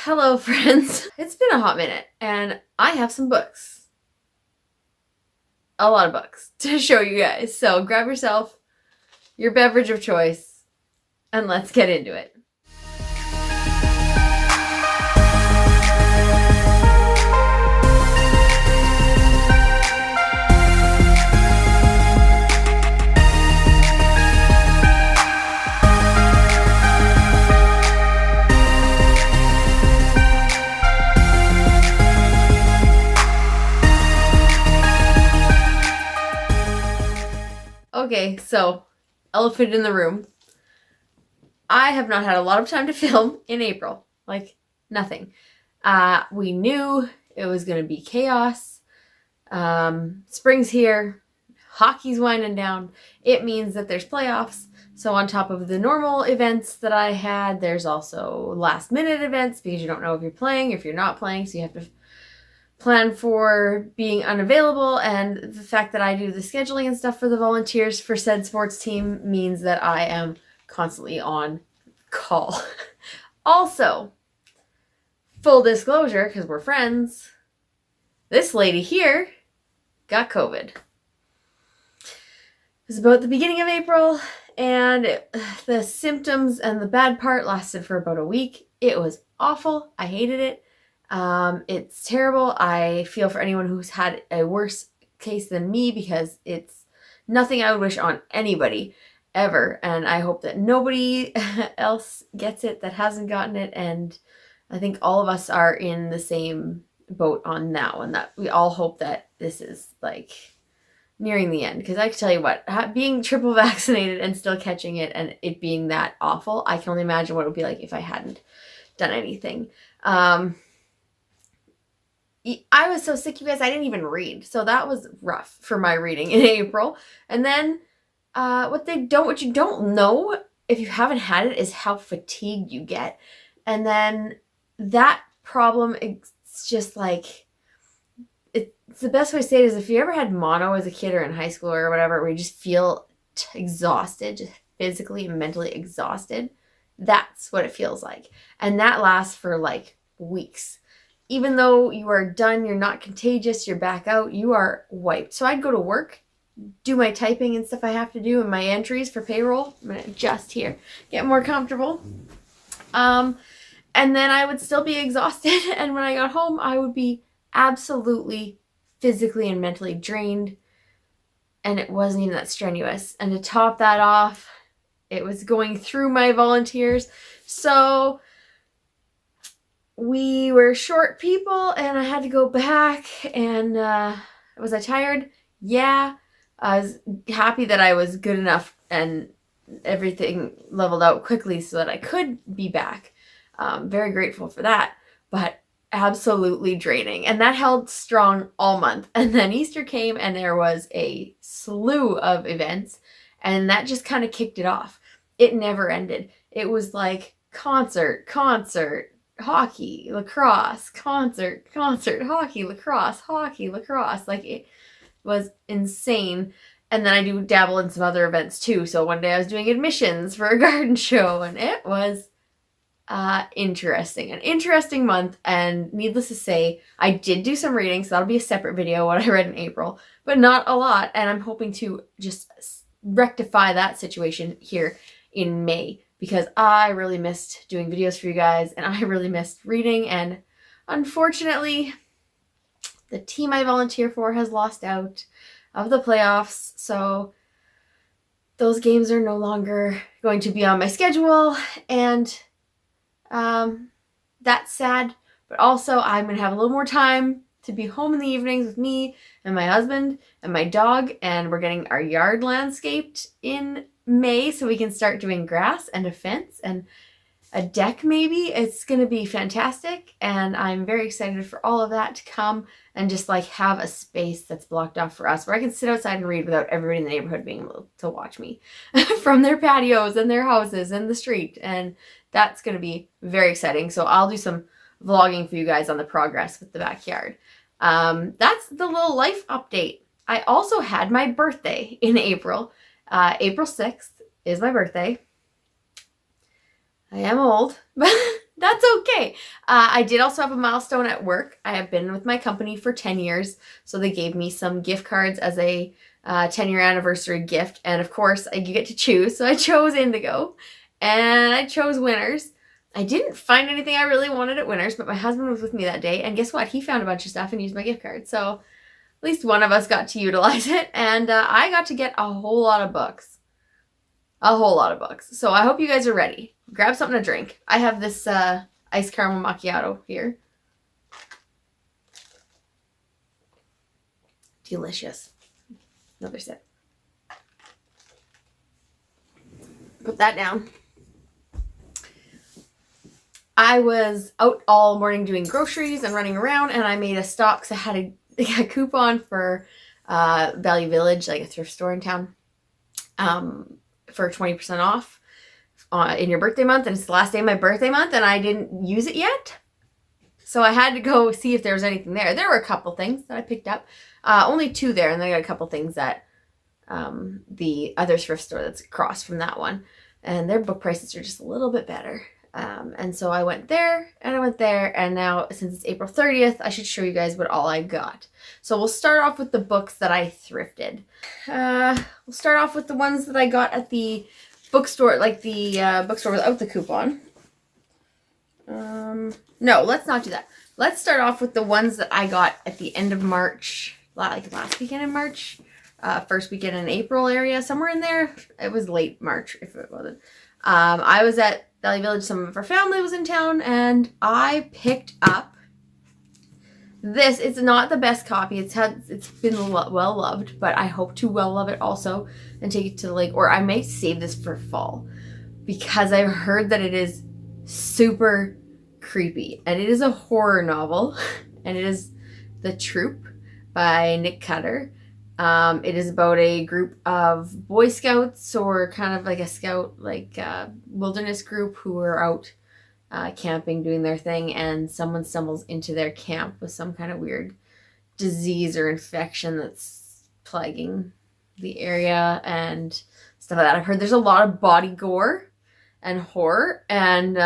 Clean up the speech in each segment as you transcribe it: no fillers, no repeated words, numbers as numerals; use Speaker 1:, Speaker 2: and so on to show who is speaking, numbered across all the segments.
Speaker 1: Hello, friends. It's been a hot minute, and I have some books. A lot of books to show you guys. So grab yourself your beverage of choice, and let's get into it. Okay, so elephant in the room. I have not had a lot of time to film in April. Like, nothing. We knew it was going to be chaos. Spring's here. Hockey's winding down. It means that there's playoffs. So on top of the normal events that I had, there's also last minute events because you don't know if you're playing, if you're not playing. So you have to plan for being unavailable, and the fact that I do the scheduling and stuff for the volunteers for said sports team means that I am constantly on call. Also, full disclosure, because we're friends, this lady here got COVID. It was about the beginning of April, and the symptoms and the bad part lasted for about a week. It was awful. I hated it. It's terrible. I feel for anyone who's had a worse case than me because it's nothing I would wish on anybody ever. And I hope that nobody else gets it that hasn't gotten it. And I think all of us are in the same boat on now, and that we all hope that this is like nearing the end. Because I can tell you what, being triple vaccinated and still catching it and it being that awful, I can only imagine what it would be like if I hadn't done anything. I was so sick, you guys, I didn't even read. So that was rough for my reading in April. And then what you don't know if you haven't had it is how fatigued you get. And then that problem, it's just like, it's the best way to say it is if you ever had mono as a kid or in high school or whatever, where you just feel exhausted, just physically and mentally exhausted, that's what it feels like. And that lasts for like weeks. Even though you are done, you're not contagious, you're back out, you are wiped. So I'd go to work, do my typing and stuff I have to do and my entries for payroll. I'm going to adjust here, get more comfortable. And then I would still be exhausted. And when I got home, I would be absolutely physically and mentally drained. And it wasn't even that strenuous. And to top that off, it was going through my volunteers. So we were short people and I had to go back. And was I tired? Yeah. I was happy that I was good enough and everything leveled out quickly so that I could be back. Very grateful for that, but absolutely draining. And that held strong all month. And then Easter came and there was a slew of events and that just kind of kicked it off. It never ended. It was like concert, hockey, lacrosse, concert, hockey, lacrosse. Like, it was insane. And then I do dabble in some other events too. So one day I was doing admissions for a garden show and it was interesting. An interesting month. And needless to say, I did do some reading. So that'll be a separate video, what I read in April, but not a lot. And I'm hoping to just rectify that situation here in May, because I really missed doing videos for you guys and I really missed reading. And unfortunately, the team I volunteer for has lost out of the playoffs. So those games are no longer going to be on my schedule. And that's sad. But also I'm going to have a little more time to be home in the evenings with me and my husband and my dog. And we're getting our yard landscaped in May so we can start doing grass and a fence and a deck maybe. It's going to be fantastic and I'm very excited for all of that to come and just like have a space that's blocked off for us where I can sit outside and read without everybody in the neighborhood being able to watch me from their patios and their houses and the street. And that's going to be very exciting. So I'll do some vlogging for you guys on the progress with the backyard. That's the little life update. I also had my birthday in April. April 6th is my birthday. I am old, but That's okay. I did also have a milestone at work. I have been with my company for 10 years, so they gave me some gift cards as a 10-year anniversary gift. And of course, you get to choose. So I chose Indigo, and I chose Winners. I didn't find anything I really wanted at Winners, but my husband was with me that day, and guess what? He found a bunch of stuff and used my gift card. So at least one of us got to utilize it, and I got to get a whole lot of books. A whole lot of books. So I hope you guys are ready. Grab something to drink. I have this iced caramel macchiato here. Delicious. Another sip. Put that down. I was out all morning doing groceries and running around, and I made a stop because I had a coupon for Value Village, like a thrift store in town, for 20% off in your birthday month, and it's the last day of my birthday month, and I didn't use it yet. So I had to go see if there was anything there. There were a couple things that I picked up. Only 2 there, and then I got a couple things at the other thrift store that's across from that one. And their book prices are just a little bit better. And so I went there, and I went there, and now since it's April 30th, I should show you guys what all I got. So we'll start off with the books that I thrifted. We'll start off with the ones that I got at the bookstore, like the bookstore without the coupon. No, let's not do that. Let's start off with the ones that I got at the end of March, like last weekend in March, first weekend in April area, somewhere in there. It was late March, if it wasn't. I was at Value Village. Some of our family was in town, and I picked up this. It's not the best copy. It's been well loved, but I hope to well love it also and take it to the lake, or I may save this for fall because I've heard that it is super creepy, and it is a horror novel, and it is The Troop by Nick Cutter. It is about a group of Boy Scouts, or kind of like a scout, like wilderness group, who are out camping, doing their thing, and someone stumbles into their camp with some kind of weird disease or infection that's plaguing the area and stuff like that. I've heard there's a lot of body gore and horror, and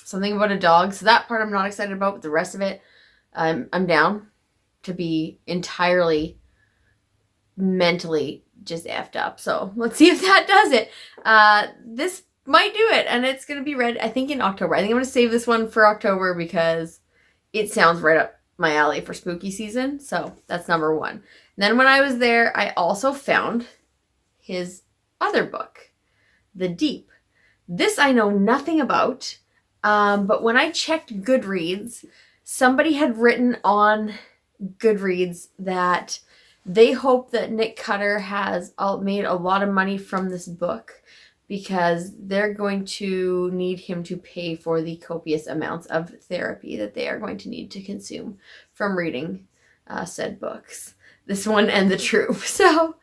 Speaker 1: something about a dog. So that part I'm not excited about, but the rest of it, I'm down to be entirely mentally just effed up. So let's see if that does it. This might do it, and it's going to be read, I think, in October. I think I'm going to save this one for October because it sounds right up my alley for spooky season. So that's number 1. And then when I was there, I also found his other book, The Deep. This I know nothing about, but when I checked Goodreads, somebody had written on Goodreads that they hope that Nick Cutter has made a lot of money from this book because they're going to need him to pay for the copious amounts of therapy that they are going to need to consume from reading said books. This one and The Troop. So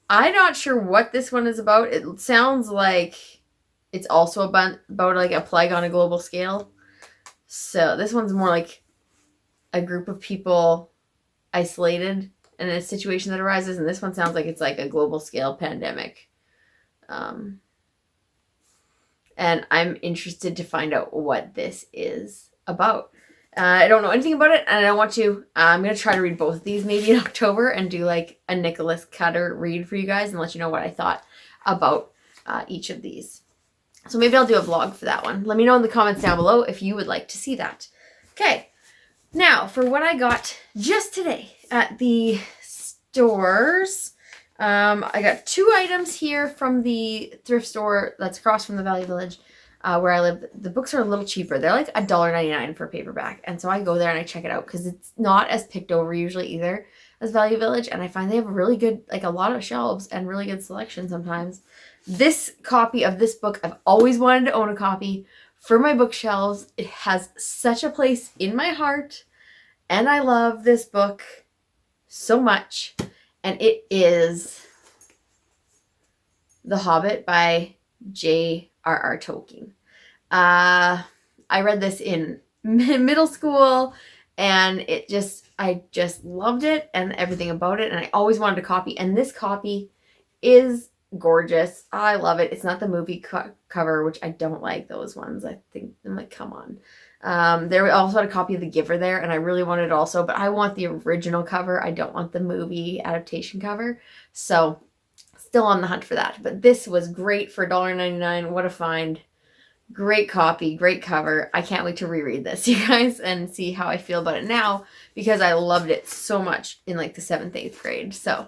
Speaker 1: I'm not sure what this one is about. It sounds like it's also about like a plague on a global scale. So this one's more like a group of people isolated in a situation that arises, and this one sounds like it's like a global scale pandemic. And I'm interested to find out what this is about. I don't know anything about it, and I don't want to. I'm going to try to read both of these maybe in October and do like a Nicholas Cutter read for you guys and let you know what I thought about each of these. So maybe I'll do a vlog for that one. Let me know in the comments down below if you would like to see that. Okay, now for what I got just today at the stores. I got 2 items here from the thrift store that's across from the Value Village where I live. The books are a little cheaper. They're like $1.99 for a paperback. And so I go there and I check it out because it's not as picked over usually either as Value Village. And I find they have a really good, like a lot of shelves and really good selection sometimes. This copy of this book, I've always wanted to own a copy for my bookshelves. It has such a place in my heart. And I love this book so much. And it is The Hobbit by J.R.R. Tolkien. I read this in middle school, and I just loved it and everything about it, and I always wanted a copy. And this copy is gorgeous. I love it. It's not the movie cover, which I don't like those ones. I think I'm like, come on. There also had a copy of The Giver there, and I really wanted it also, but I want the original cover. I don't want the movie adaptation cover. So still on the hunt for that. But this was great for $1.99. What a find. Great copy, great cover. I can't wait to reread this, you guys, and see how I feel about it now, because I loved it so much in like the 7th, 8th grade. So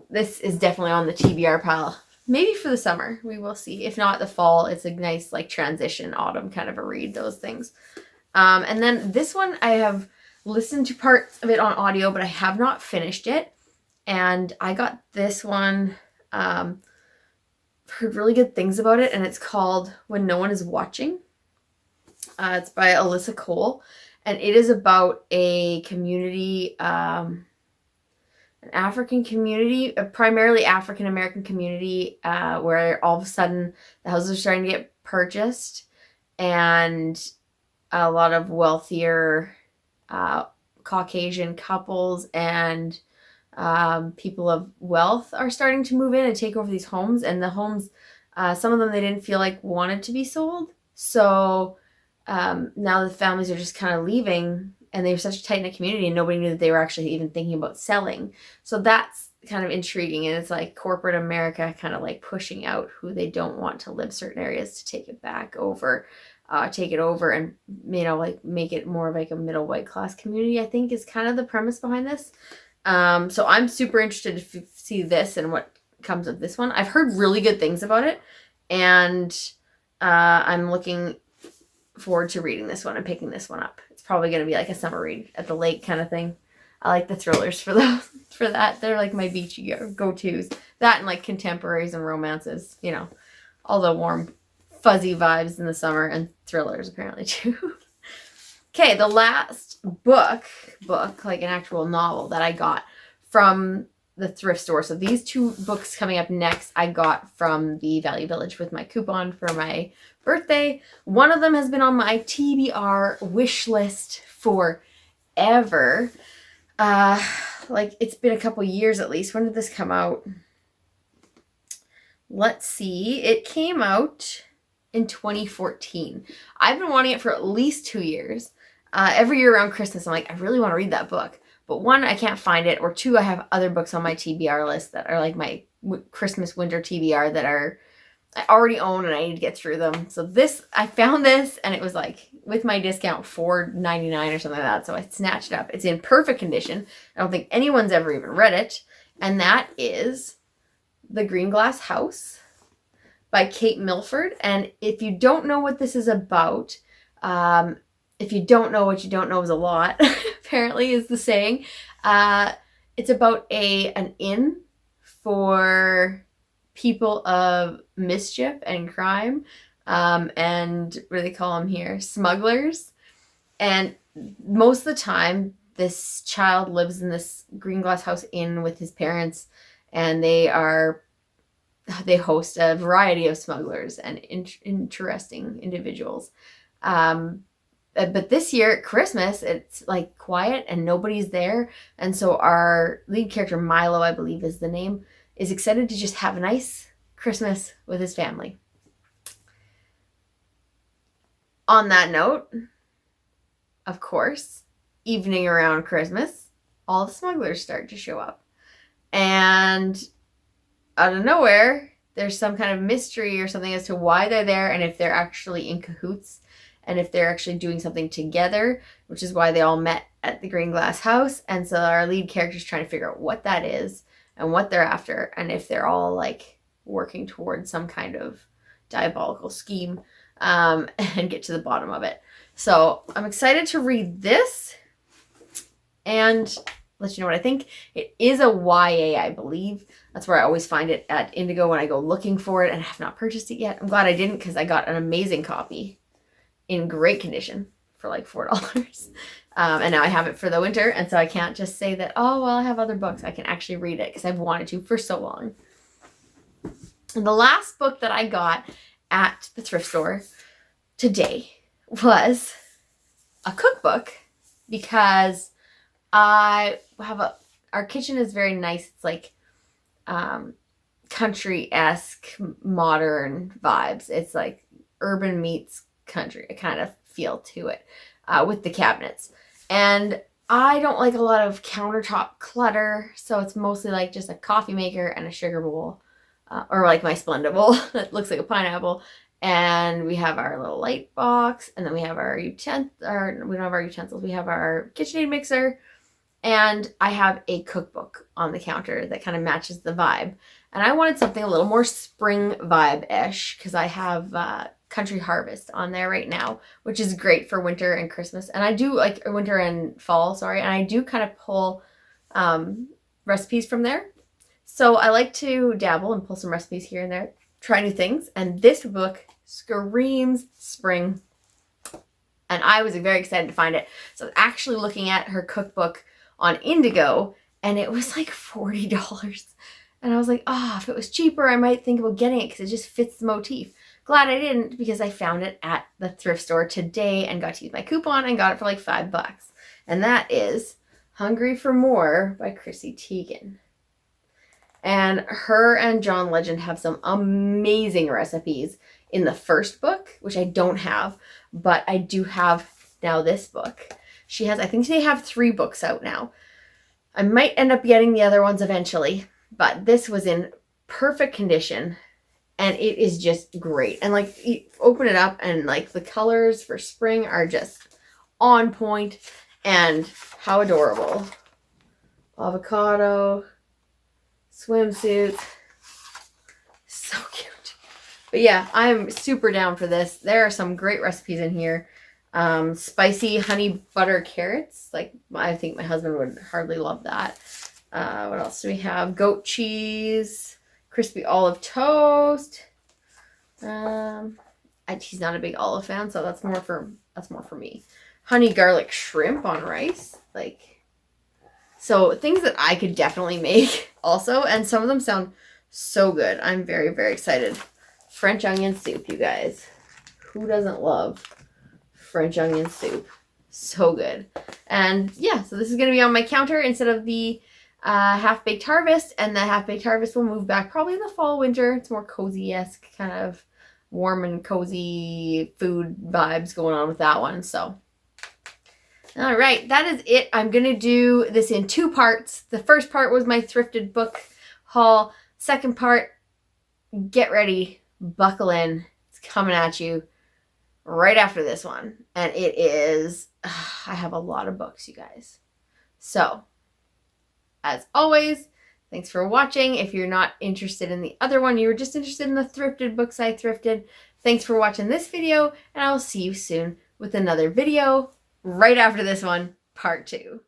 Speaker 1: this is definitely on the TBR pile. Maybe for the summer, we will see. If not the fall, it's a nice like transition autumn kind of a read, those things. And then this one, I have listened to parts of it on audio, but I have not finished it. And I got this one, heard really good things about it, and it's called When No One Is Watching. It's by Alyssa Cole, and it is about a community, an African community, a primarily African American community, where all of a sudden the houses are starting to get purchased, and a lot of wealthier Caucasian couples and people of wealth are starting to move in and take over these homes. And the homes, some of them they didn't feel like wanted to be sold. So now the families are just kind of leaving, and they were such a tight-knit community, and nobody knew that they were actually even thinking about selling. So that's kind of intriguing, and it's like corporate America kind of like pushing out who they don't want to live certain areas to take it back over, take it over, and like make it more of like a middle white class community, I think is kind of the premise behind this. So I'm super interested to see this and what comes of this one. I've heard really good things about it, and I'm looking forward to reading this one and picking this one up. It's probably going to be like a summer read at the lake kind of thing. I like the thrillers for those, for that. They're like my beachy go-tos. That and like contemporaries and romances, all the warm, fuzzy vibes in the summer, and thrillers apparently too. Okay, the last book, like an actual novel that I got from the thrift store. So these 2 books coming up next, I got from the Value Village with my coupon for my birthday. One of them has been on my TBR wish list forever. Like it's been a couple years at least. When did this come out? Let's see. It came out in 2014. I've been wanting it for at least 2 years. Every year around Christmas, I'm like, I really want to read that book. But 1, I can't find it. Or 2, I have other books on my TBR list that are like my Christmas winter TBR that I already own, and I need to get through them. So I found this, and it was like with my discount $4.99 or something like that. So I snatched it up. It's in perfect condition. I don't think anyone's ever even read it. And that is The Green Glass House by Kate Milford. And if you don't know what this is about, if you don't know what you don't know is a lot, apparently is the saying. It's about an inn for people of mischief and crime, and what do they call them here? Smugglers. And most of the time, this child lives in this Green Glass House inn with his parents, and they host a variety of smugglers and interesting individuals. But this year at Christmas, it's like quiet and nobody's there. And so our lead character, Milo, I believe is the name, is excited to just have a nice Christmas with his family. On that note, of course, evening around Christmas, all the smugglers start to show up. And out of nowhere, there's some kind of mystery or something as to why they're there, and if they're actually in cahoots, and if they're actually doing something together, which is why they all met at the Green Glass House. And so our lead character is trying to figure out what that is and what they're after, and if they're all like working towards some kind of diabolical scheme, and get to the bottom of it. So I'm excited to read this and let you know what I think. It is a YA, I believe. That's where I always find it at Indigo when I go looking for it, and I have not purchased it yet. I'm glad I didn't, because I got an amazing copy in great condition for like $4. And now I have it for the winter, and so I can't just say that, oh, well, I have other books. I can actually read it because I've wanted to for so long. And the last book that I got at the thrift store today was a cookbook, because I have our kitchen is very nice. It's like kind country-esque modern vibes. It's like urban meets country kind of feel to it with the cabinets. And I don't like a lot of countertop clutter, so it's mostly like just a coffee maker and a sugar bowl, or like my Splenda bowl that looks like a pineapple. And we have our little light box, and then we have our utensils. We don't have our utensils. We have our KitchenAid mixer, and I have a cookbook on the counter that kind of matches the vibe. And I wanted something a little more spring vibe-ish because I have Country Harvest on there right now, which is great for winter and Christmas. And I do like winter and fall, sorry. And I do kind of pull recipes from there. So I like to dabble and pull some recipes here and there, try new things. And this book screams spring. And I was very excited to find it. So I was actually looking at her cookbook on Indigo, and it was like $40. And I was like, oh, if it was cheaper, I might think about getting it because it just fits the motif. Glad I didn't, because I found it at the thrift store today and got to use my coupon and got it for like $5. And that is Hungry for More by Chrissy Teigen. And her and John Legend have some amazing recipes in the first book, which I don't have, but I do have now this book. She has, I think they have 3 books out now. I might end up getting the other ones eventually, but this was in perfect condition. And it is just great. And like, you open it up and like the colors for spring are just on point. And how adorable. Avocado, swimsuits. So cute. But yeah, I'm super down for this. There are some great recipes in here. Spicy honey butter carrots. Like, I think my husband would hardly love that. What else do we have? Goat cheese. Crispy olive toast. He's not a big olive fan, so that's more for me. Honey garlic shrimp on rice, so things that I could definitely make also, and some of them sound so good. I'm very, very excited. French onion soup, you guys. Who doesn't love French onion soup? So good. And yeah, so this is gonna be on my counter instead of the Half-Baked Harvest, and the Half-Baked Harvest will move back probably in the fall, winter. It's more cozy-esque, kind of warm and cozy food vibes going on with that one. So, all right, that is it. I'm going to do this in 2 parts. The first part was my thrifted book haul. Second part, get ready, buckle in. It's coming at you right after this one. And it is, I have a lot of books, you guys. So, as always, thanks for watching. If you're not interested in the other one, you were just interested in the thrifted books I thrifted, thanks for watching this video, and I'll see you soon with another video right after this one, part 2.